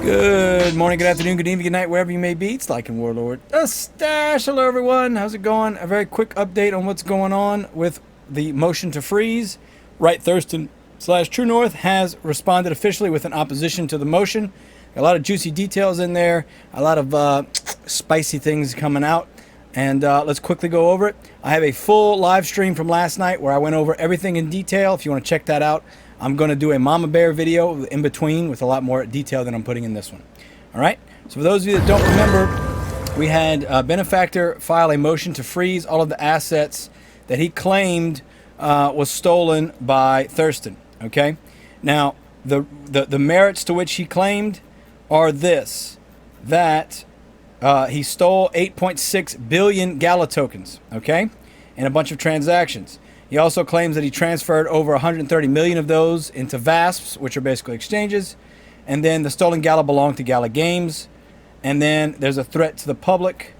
Good morning, good afternoon, good evening, good night, wherever you may be. It's Like Warlord Stash. Hello, everyone. How's it going? A very quick update on what's going on with the motion to freeze. Wright Thurston / True North has responded officially with an opposition to the motion. A lot of juicy details in there, a lot of spicy things coming out, and let's quickly go over it. I have a full live stream from last night where I went over everything in detail. If you want to check that out, I'm going to do a Mama Bear video in between with a lot more detail than I'm putting in this one. All right? So for those of you that don't remember, we had Benefactor file a motion to freeze all of the assets that he claimed was stolen by Thurston. Okay? Now, the merits to which he claimed are this, that he stole 8.6 billion Gala tokens, okay, and a bunch of transactions. He also claims that he transferred over 130 million of those into VASPs, which are basically exchanges. And then the stolen Gala belonged to Gala Games. And then there's a threat to the public,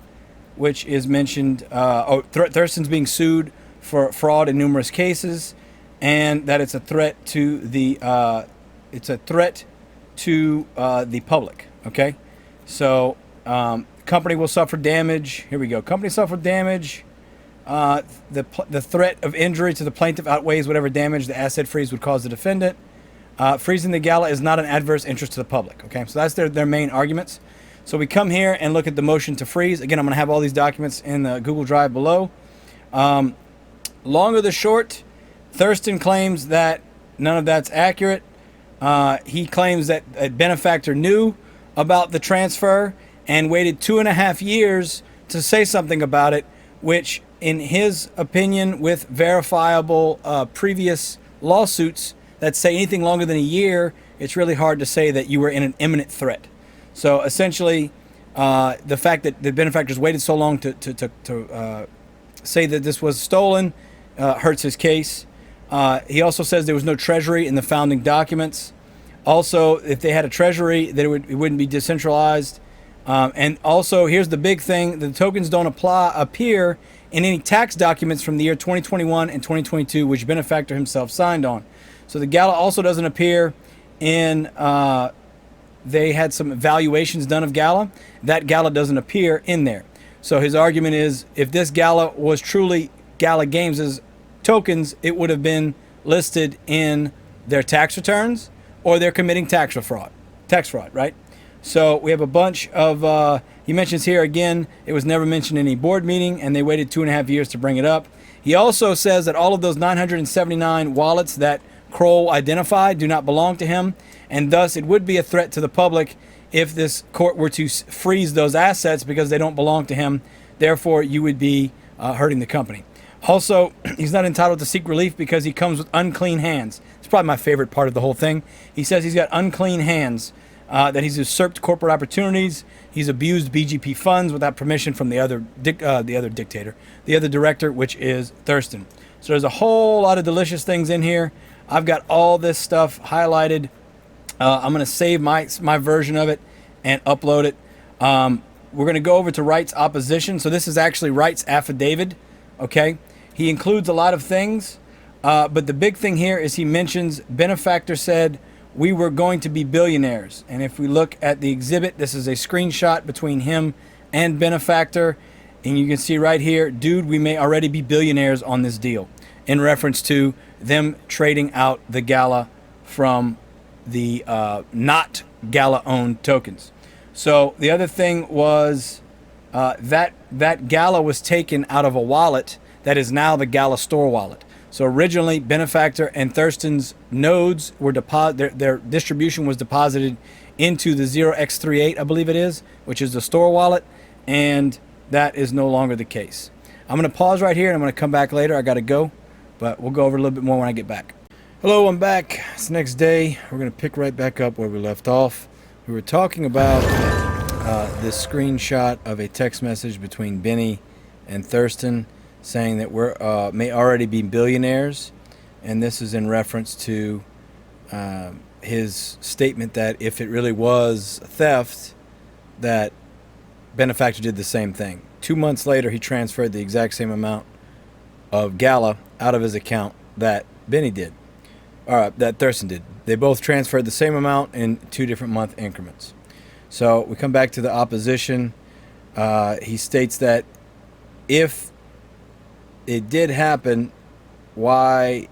which is mentioned. Thurston's being sued for fraud in numerous cases, and that it's a threat to the public. Okay, so company will suffer damage. Here we go. Company suffered damage. The threat of injury to the plaintiff outweighs whatever damage the asset freeze would cause the defendant. Freezing the Gala is not an adverse interest to the public. Okay, so that's their main arguments. So we come here and look at the motion to freeze. Again, I'm going to have all these documents in the Google Drive below. Long or the short, Thurston claims that none of that's accurate. He claims that a benefactor knew about the transfer and waited 2.5 years to say something about it, which in his opinion, with verifiable previous lawsuits that say anything longer than a year, it's really hard to say that you were in an imminent threat. So essentially, the fact that the benefactors waited so long to say that this was stolen hurts his case. He also says there was no treasury in the founding documents. Also, if they had a treasury, that it wouldn't be decentralized. And also, here's the big thing: the tokens don't appear in any tax documents from the year 2021 and 2022, which benefactor himself signed on. So the Gala also doesn't appear in. They had some evaluations done of Gala. That Gala doesn't appear in there. So his argument is, if this Gala was truly Gala Games' tokens, it would have been listed in their tax returns, or they're committing tax fraud, right? So we have a bunch of, he mentions here again, it was never mentioned in any board meeting, and they waited 2.5 years to bring it up. He also says that all of those 979 wallets that Kroll identified do not belong to him, and thus it would be a threat to the public if this court were to freeze those assets because they don't belong to him. Therefore, you would be hurting the company. Also, he's not entitled to seek relief because he comes with unclean hands. It's probably my favorite part of the whole thing. He says he's got unclean hands. That he's usurped corporate opportunities, he's abused BGP funds without permission from the other director, which is Thurston. So there's a whole lot of delicious things in here. I've got all this stuff highlighted. I'm going to save my version of it and upload it. We're going to go over to Wright's opposition. So this is actually Wright's affidavit. Okay, he includes a lot of things, but the big thing here is he mentions benefactor said, "We were going to be billionaires." And if we look at the exhibit, this is a screenshot between him and benefactor. And you can see right here, dude, we may already be billionaires on this deal, in reference to them trading out the Gala from the not Gala-owned tokens. So the other thing was that Gala was taken out of a wallet that is now the Gala store wallet. So originally, benefactor and Thurston's nodes were their distribution was deposited into the 0x38, I believe it is, which is the store wallet, and that is no longer the case. I'm going to pause right here, and I'm going to come back later. I got to go, but we'll go over a little bit more when I get back. Hello, I'm back. It's the next day. We're going to pick right back up where we left off. We were talking about this screenshot of a text message between BENE and Thurston, saying that we may already be billionaires, and this is in reference to his statement that if it really was theft, that benefactor did the same thing. 2 months later, he transferred the exact same amount of Gala out of his account that BENE did, or that Thurston did. They both transferred the same amount in 2 different month increments. So we come back to the opposition. He states that if it did happen, why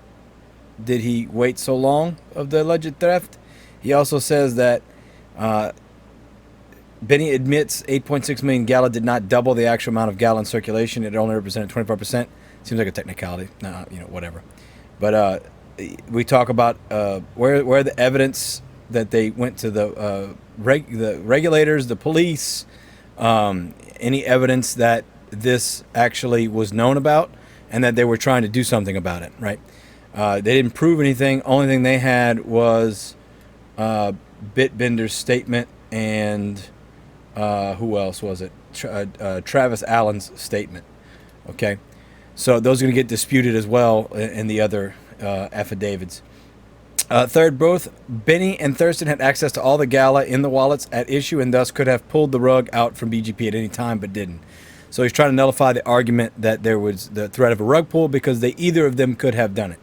did he wait so long of the alleged theft? He also says that BENE admits 8.6 million Gala did not double the actual amount of Gala in circulation. It only represented 25%. Seems like a technicality. Nah, whatever. But we talk about where the evidence that they went to the regulators, the police, any evidence that this actually was known about and that they were trying to do something about it, right? They didn't prove anything. Only thing they had was BITBENDER's statement and who else was it? Travis Allen's statement. Okay, so those are going to get disputed as well in the other affidavits. Third, both BENE and Thurston had access to all the Gala in the wallets at issue and thus could have pulled the rug out from BGP at any time but didn't. So he's trying to nullify the argument that there was the threat of a rug pull because either of them could have done it.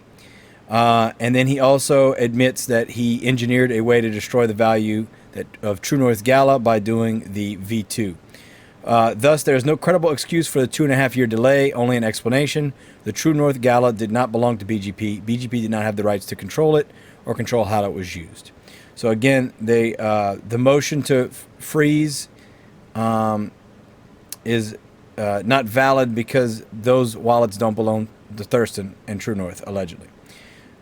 And then he also admits that he engineered a way to destroy the value of True North Gala by doing the V2. Thus, there is no credible excuse for the 2.5-year delay, only an explanation. The True North Gala did not belong to BGP. BGP did not have the rights to control it or control how it was used. So again, the motion to freeze is not valid because those wallets don't belong to Thurston and True North, allegedly.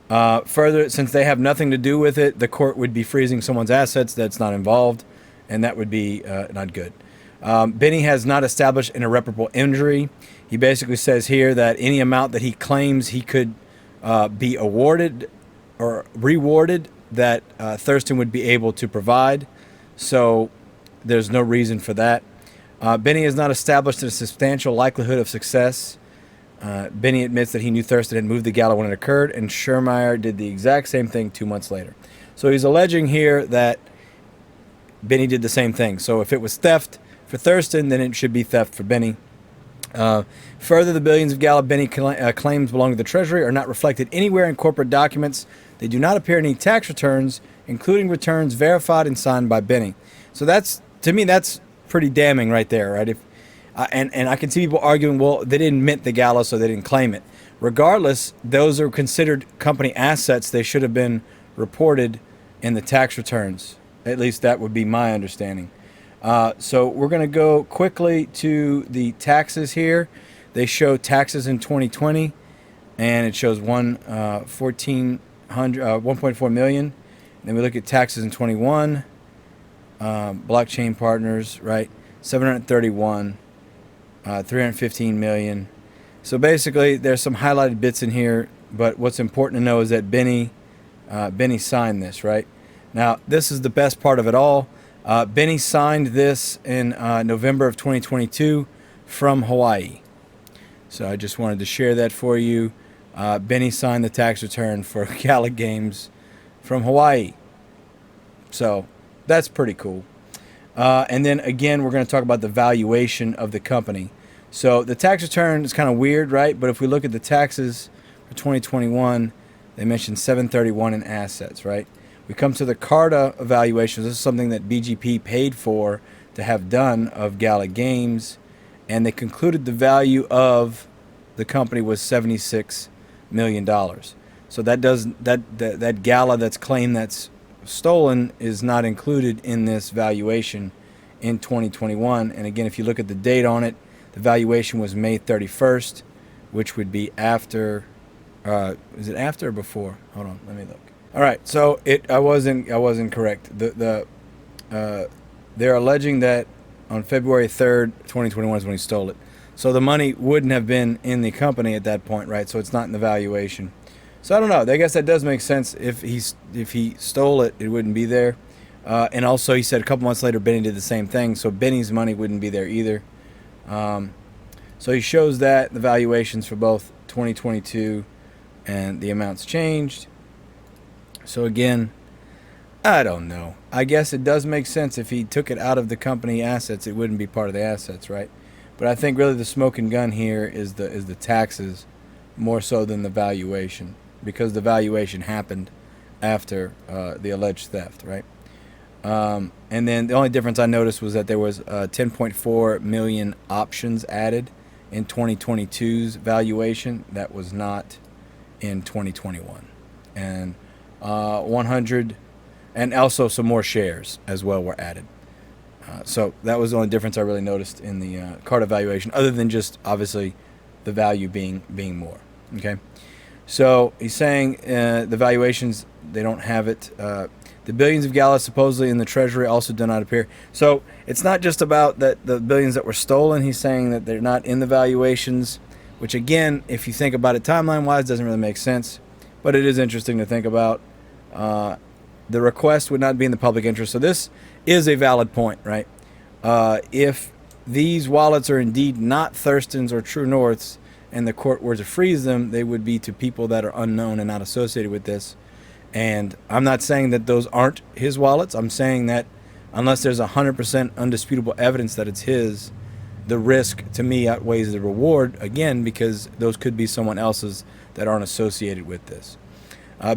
Further, since they have nothing to do with it, the court would be freezing someone's assets that's not involved, and that would be not good. BENE has not established an irreparable injury. He basically says here that any amount that he claims he could be awarded or rewarded, that Thurston would be able to provide. So there's no reason for that. BENE has not established a substantial likelihood of success. BENE admits that he knew Thurston had moved the Gala when it occurred, and Schermeyer did the exact same thing 2 months later. So he's alleging here that BENE did the same thing. So if it was theft for Thurston, then it should be theft for BENE. Further, the billions of Gala BENE claims belong to the Treasury are not reflected anywhere in corporate documents. They do not appear in any tax returns, including returns verified and signed by BENE. So that's, to me, that's pretty damning right there, right? If and I can see people arguing, well, they didn't mint the Gala, so they didn't claim it. Regardless, those are considered company assets. They should have been reported in the tax returns. At least that would be my understanding. So we're going to go quickly to the taxes here. They show taxes in 2020, and it shows 1.4 million. Then we look at taxes in 21. Blockchain partners, right? 731. 315 million. So basically, there's some highlighted bits in here, but what's important to know is that BENE signed this, right? Now, this is the best part of it all. BENE signed this in November of 2022 from Hawaii. So I just wanted to share that for you. BENE signed the tax return for Gala Games from Hawaii. So that's pretty cool. And then again, we're going to talk about the valuation of the company. So the tax return is kind of weird, right? But if we look at the taxes for 2021, they mentioned 731 in assets, right? We come to the Carta evaluations. This is something that BGP paid for to have done of Gala Games, and they concluded the value of the company was $76 million. So that Gala that's claimed that's stolen is not included in this valuation in 2021. And again, if you look at the date on it, the valuation was May 31st, which would be after. Is it after or before? Hold on, let me look. All right, so I wasn't correct. They're alleging that on February 3rd, 2021 is when he stole it. So the money wouldn't have been in the company at that point, right? So it's not in the valuation. So I don't know. I guess that does make sense. If he stole it, it wouldn't be there. And also, he said a couple months later, BENE did the same thing. So BENE's money wouldn't be there either. So he shows that the valuations for both 2022 and the amounts changed. So again, I don't know. I guess it does make sense. If he took it out of the company assets, it wouldn't be part of the assets, right? But I think really the smoking gun here is the taxes more so than the valuation, because the valuation happened after the alleged theft, right? And then the only difference I noticed was that there was 10.4 million options added in 2022's valuation. That was not in 2021. And 100, and also some more shares as well were added. So that was the only difference I really noticed in the card evaluation, other than just obviously the value being more. Okay, so he's saying the valuations, they don't have it. The billions of Gala supposedly in the treasury also do not appear. So it's not just about that the billions that were stolen. He's saying that they're not in the valuations, which again, if you think about it timeline-wise, doesn't really make sense. But it is interesting to think about. The request would not be in the public interest. So this is a valid point, right? If these wallets are indeed not Thurston's or True North's, and the court were to freeze them, they would be to people that are unknown and not associated with this. And I'm not saying that those aren't his wallets. I'm saying that unless there's 100% undisputable evidence that it's his, the risk to me outweighs the reward, again, because those could be someone else's that aren't associated with this.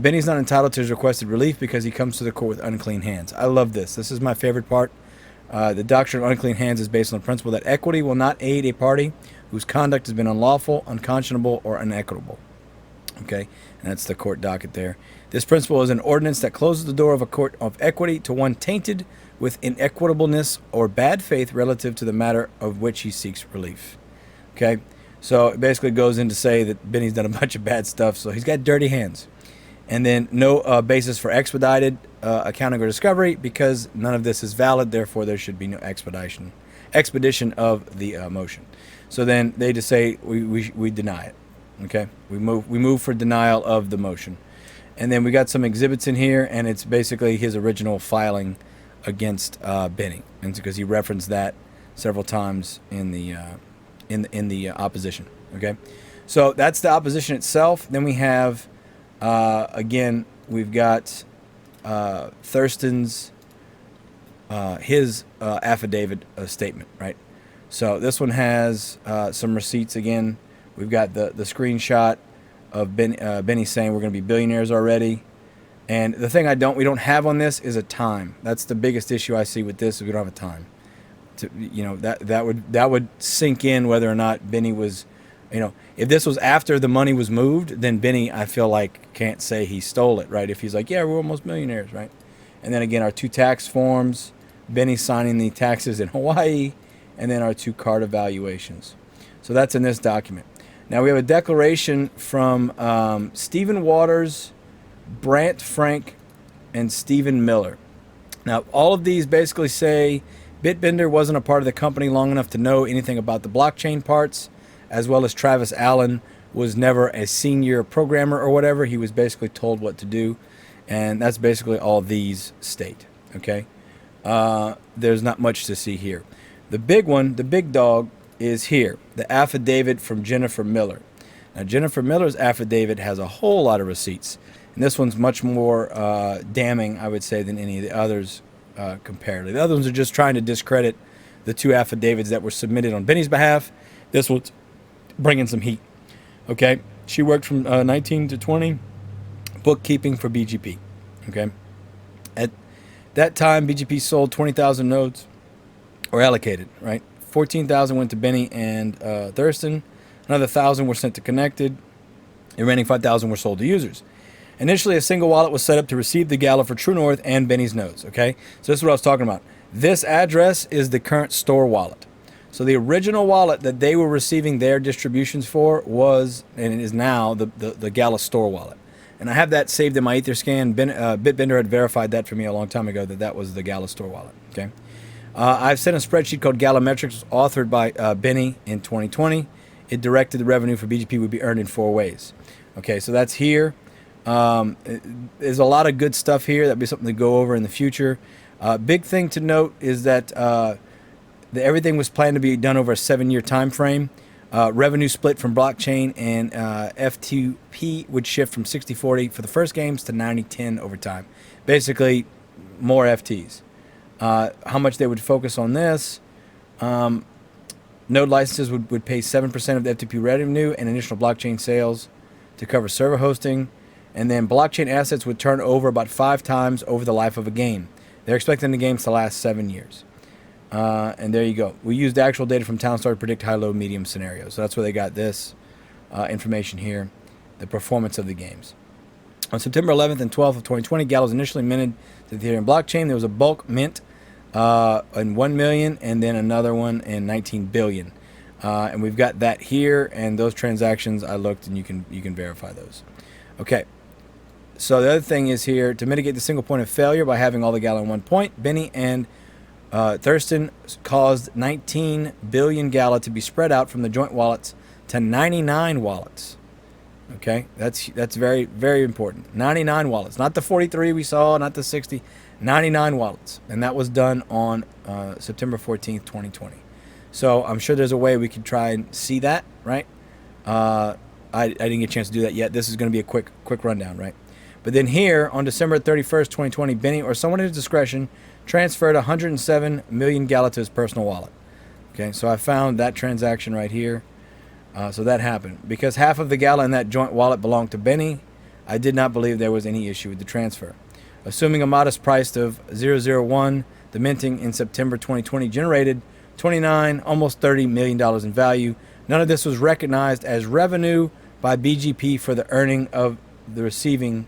Benny's not entitled to his requested relief because he comes to the court with unclean hands. I love this. This is my favorite part. The doctrine of unclean hands is based on the principle that equity will not aid a party whose conduct has been unlawful, unconscionable, or inequitable. Okay, and that's the court docket there. This principle is an ordinance that closes the door of a court of equity to one tainted with inequitableness or bad faith relative to the matter of which he seeks relief. Okay, so it basically goes in to say that Benny's done a bunch of bad stuff, so he's got dirty hands. And then no basis for expedited accounting or discovery because none of this is valid, therefore there should be no expedition of the motion. So then they just say we deny it. Okay, we move for denial of the motion. And then we got some exhibits in here, and it's basically his original filing against Benny, and because he referenced that several times in the opposition. Okay, so that's the opposition itself. Then we have again, we've got Thurston's his affidavit statement, right? So this one has some receipts again. We've got the screenshot of Benny saying we're going to be billionaires already. And the thing we don't have on this is a time. That's the biggest issue I see with this, is we don't have a time. That would sink in whether or not Benny was, if this was after the money was moved, then Benny, I feel like, can't say he stole it, right? If he's like, yeah, we're almost millionaires, right? And then again, our 2 tax forms, Benny signing the taxes in Hawaii, and then our 2 card evaluations. So that's in this document. Now we have a declaration from Stephen Waters, Brant Frank, and Stephen Miller. Now all of these basically say Bitbender wasn't a part of the company long enough to know anything about the blockchain parts, as well as Travis Allen was never a senior programmer or whatever. He was basically told what to do, and that's basically all these state. Okay, there's not much to see here. The big one, the big dog, is here, the affidavit from Jennifer Miller. Now Jennifer Miller's affidavit has a whole lot of receipts, and this one's much more damning, I would say, than any of the others comparatively. The other ones are just trying to discredit the 2 affidavits that were submitted on Benny's behalf. This one's bringing some heat. Okay, she worked from 19 to 20, bookkeeping for BGP. Okay, at that time, BGP sold 20,000 nodes, or allocated, right? 14,000 went to Benny and Thurston. Another 1,000 were sent to Connected. The remaining 5,000 were sold to users. Initially, a single wallet was set up to receive the Gala for True North and Benny's nodes. Okay, so this is what I was talking about. This address is the current store wallet. So the original wallet that they were receiving their distributions for was, and it is now, the Gala store wallet. And I have that saved in my Etherscan. Bitbender had verified that for me a long time ago, that was the Gala store wallet. Okay, I've sent a spreadsheet called Gala Metrics, authored by Benny in 2020. It directed the revenue for BGP would be earned in 4 ways. Okay, so that's here. There's a lot of good stuff here. That'd be something to go over in the future. Big thing to note is that everything was planned to be done over a 7-year time frame. Revenue split from blockchain and FTP would shift from 60-40 for the first games to 90-10 over time. Basically, more FTs. How much they would focus on this. Node licenses would pay 7% of the FTP revenue and additional blockchain sales to cover server hosting. And then blockchain assets would turn over about 5 times over the life of a game. They're expecting the games to last 7 years. And there you go. We used actual data from Townstar to predict high, low, medium scenarios. So that's where they got this information here, the performance of the games. On September 11th and 12th of 2020, Gala was initially minted to the Ethereum blockchain. There was a bulk mint in 1 million and then another one in 19 billion. And we've got that here, and those transactions I looked, and you can verify those. Okay. So the other thing is here, to mitigate the single point of failure by having all the Gala in one point, BENE and Thurston caused 19 billion Gala to be spread out from the joint wallets to 99 wallets. Okay, that's very, very important. 99 wallets, not the 43 we saw, not the 60, 99 wallets. And that was done on September 14th, 2020. So I'm sure there's a way we could try and see that, right? I didn't get a chance to do that yet. This is going to be a quick rundown, right? But then here, on December 31st, 2020, BENE or someone at his discretion transferred 107 million Gala to his personal wallet. Okay, so I found that transaction right here. So that happened. Because half of the Gala in that joint wallet belonged to BENE, I did not believe there was any issue with the transfer. Assuming a modest price of 0.001, the minting in September 2020 generated $29, almost $30 million in value. None of this was recognized as revenue by BGP for the earning of the receiving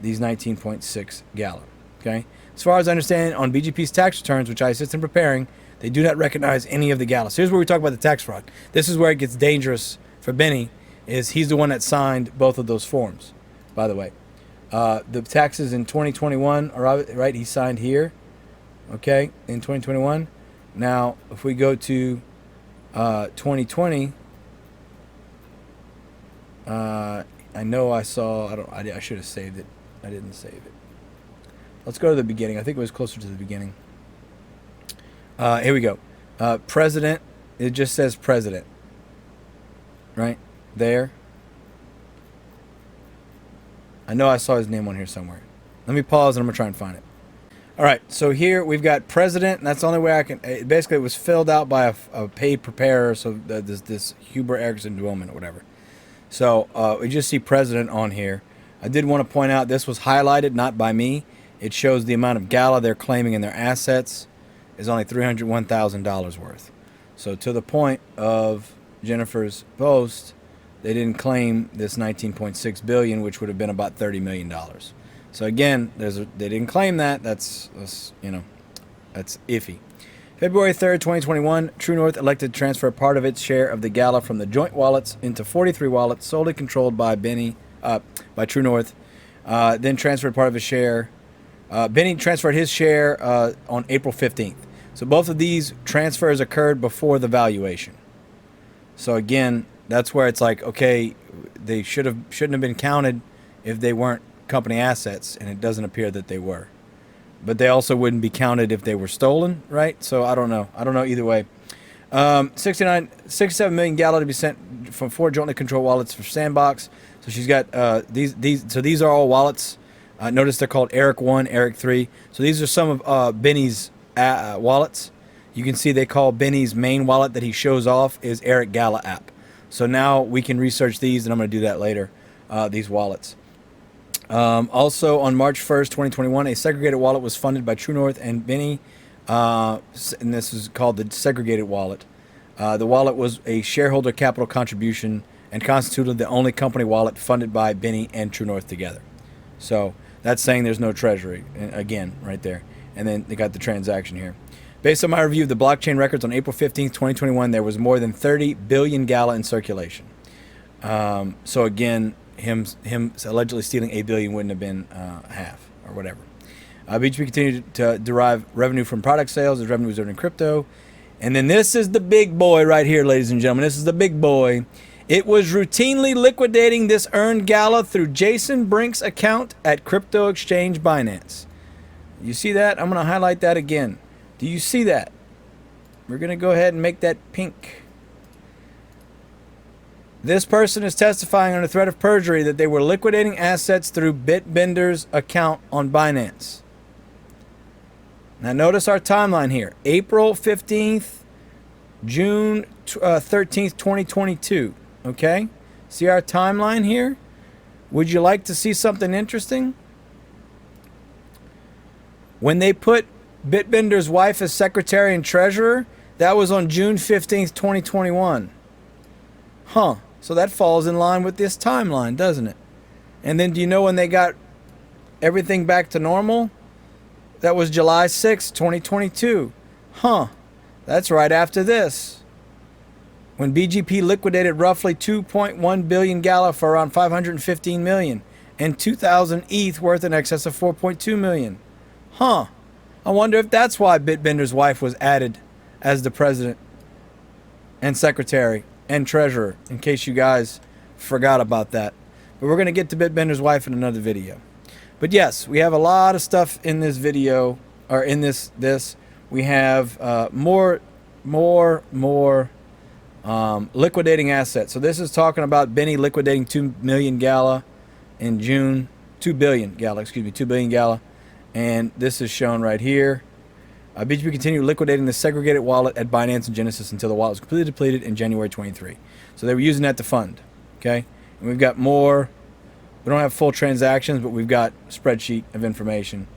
these 19.6 Gala. Okay? As far as I understand, on BGP's tax returns, which I assist in preparing, they do not recognize any of the Gala. So here's where we talk about the tax fraud. This is where it gets dangerous for BENE, is he's the one that signed both of those forms, by the way. The taxes in 2021 are right. He signed here, okay, in 2021. Now, if we go to 2020, I know I saw. I should have saved it. I didn't save it. Let's go to the beginning. I think it was closer to the beginning. Here we go. President. It just says president. Right there. I know I saw his name on here somewhere. Let me pause and I'm going to try and find it. All right. So here we've got president. And that's the only way I can. Basically, it was filled out by a paid preparer. So this Huber Erickson Duomen or whatever. So we just see president on here. I did want to point out this was highlighted, not by me. It shows the amount of Gala they're claiming in their assets is only $301,000 worth. So to the point of Jennifer's post, they didn't claim this 19.6 billion, which would have been about $30 million. So again, they didn't claim that. That's iffy. February 3rd, 2021, True North elected to transfer part of its share of the Gala from the joint wallets into 43 wallets solely controlled by BENE, by True North. Then transferred part of his share. BENE transferred his share on April 15th. So both of these transfers occurred before the valuation. So again, that's where it's like, okay, they shouldn't have been counted if they weren't company assets, and it doesn't appear that they were. But they also wouldn't be counted if they were stolen, right? So I don't know. I don't know either way. 67 million Gala to be sent from 4 jointly controlled wallets for SANDBOX. So she's got these are all wallets. Notice they're called Eric 1, Eric 3. So these are some of BENE's wallets. You can see they call BENE's main wallet that he shows off is Eric Gala app. So now we can research these, and I'm going to do that later, these wallets. Also, on March 1st, 2021, a segregated wallet was funded by True North and BENE, and this is called the segregated wallet. The wallet was a shareholder capital contribution and constituted the only company wallet funded by BENE and True North together. So that's saying there's no treasury, again, right there. And then they got the transaction here. Based on my review of the blockchain records on April 15th, 2021, there was more than 30 billion Gala in circulation. So again, him allegedly stealing 8 billion wouldn't have been half or whatever. BGP continued to derive revenue from product sales as revenue was earned in crypto. And then this is the big boy right here, ladies and gentlemen. This is the big boy. It was routinely liquidating this earned Gala through Jason Brink's account at crypto exchange Binance. You see that? I'm going to highlight that again. Do you see that? We're going to go ahead and make that pink. This person is testifying under threat of perjury that they were liquidating assets through BITBENDER's account on Binance. Now notice our timeline here. April 15th, June 13th, 2022. Okay? See our timeline here? Would you like to see something interesting? When they put Bitbender's wife as secretary and treasurer, that was on June 15th, 2021. Huh. So that falls in line with this timeline, doesn't it? And then do you know when they got everything back to normal? That was July 6th, 2022. Huh. That's right after this. When BGP liquidated roughly 2.1 billion Gala for around 515 million and 2,000 ETH worth in excess of 4.2 million. Huh. I wonder if that's why Bitbender's wife was added as the president and secretary and treasurer, in case you guys forgot about that. But we're going to get to Bitbender's wife in another video. But yes, we have a lot of stuff in this video, or in this. We have more liquidating assets. So this is talking about BENE liquidating 2 million Gala in June. 2 billion Gala, excuse me, 2 billion Gala. And this is shown right here. BGP continued liquidating the segregated wallet at Binance and Genesis until the wallet was completely depleted in January 23. So they were using that to fund. Okay? And we've got more. We don't have full transactions, but we've got a spreadsheet of information.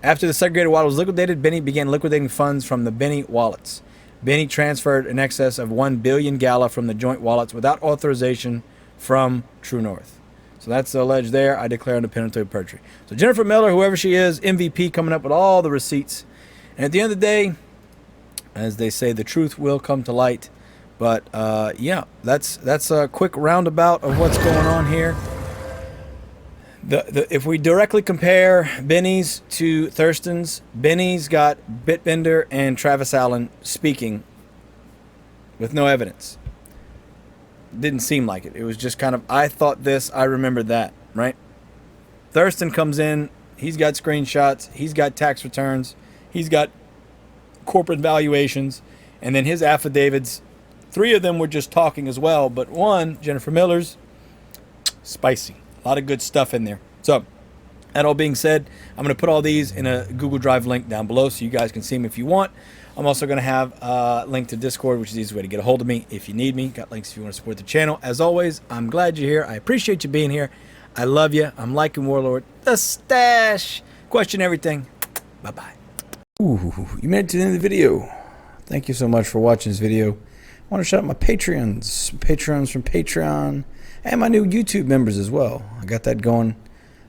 After the segregated wallet was liquidated, BENE began liquidating funds from the BENE wallets. BENE transferred in excess of 1 billion Gala from the joint wallets without authorization from True North. So that's alleged there. I declare independent of perjury. So Jennifer Miller, whoever she is, MVP, coming up with all the receipts. And at the end of the day, as they say, the truth will come to light. But yeah, that's a quick roundabout of what's going on here. If we directly compare BENE's to Thurston's, BENE's got Bitbender and Travis Allen speaking with no evidence. Didn't seem like it. It was just kind of, I thought this, I remembered that, right? Thurston comes in, he's got screenshots, he's got tax returns, he's got corporate valuations, and then his affidavits, 3 of them were just talking as well, but one, Jennifer Miller's, spicy. A lot of good stuff in there. So, that all being said, I'm going to put all these in a Google Drive link down below so you guys can see them if you want. I'm also going to have a link to Discord, which is the easiest way to get a hold of me if you need me. Got links if you want to support the channel. As always, I'm glad you're here. I appreciate you being here. I love you. I'm liking Warlord. The stash. Question everything. Bye-bye. Ooh, you made it to the end of the video. Thank you so much for watching this video. I want to shout out my Patreons from Patreon, and my new YouTube members as well. I got that going.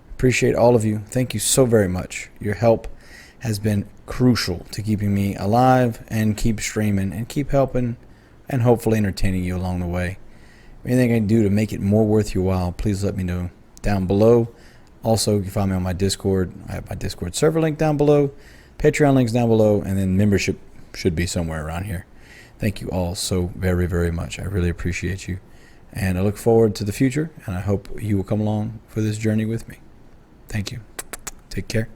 Appreciate all of you. Thank you so very much. Your help has been crucial to keeping me alive and keep streaming and keep helping and hopefully entertaining you along the way. Anything I can do to make it more worth your while, please let me know down below. Also, you can find me on my Discord. I have my Discord server link down below, Patreon links down below, and then membership should be somewhere around here. Thank you all so very, very much. I really appreciate you. And I look forward to the future, and I hope you will come along for this journey with me. Thank you. Take care.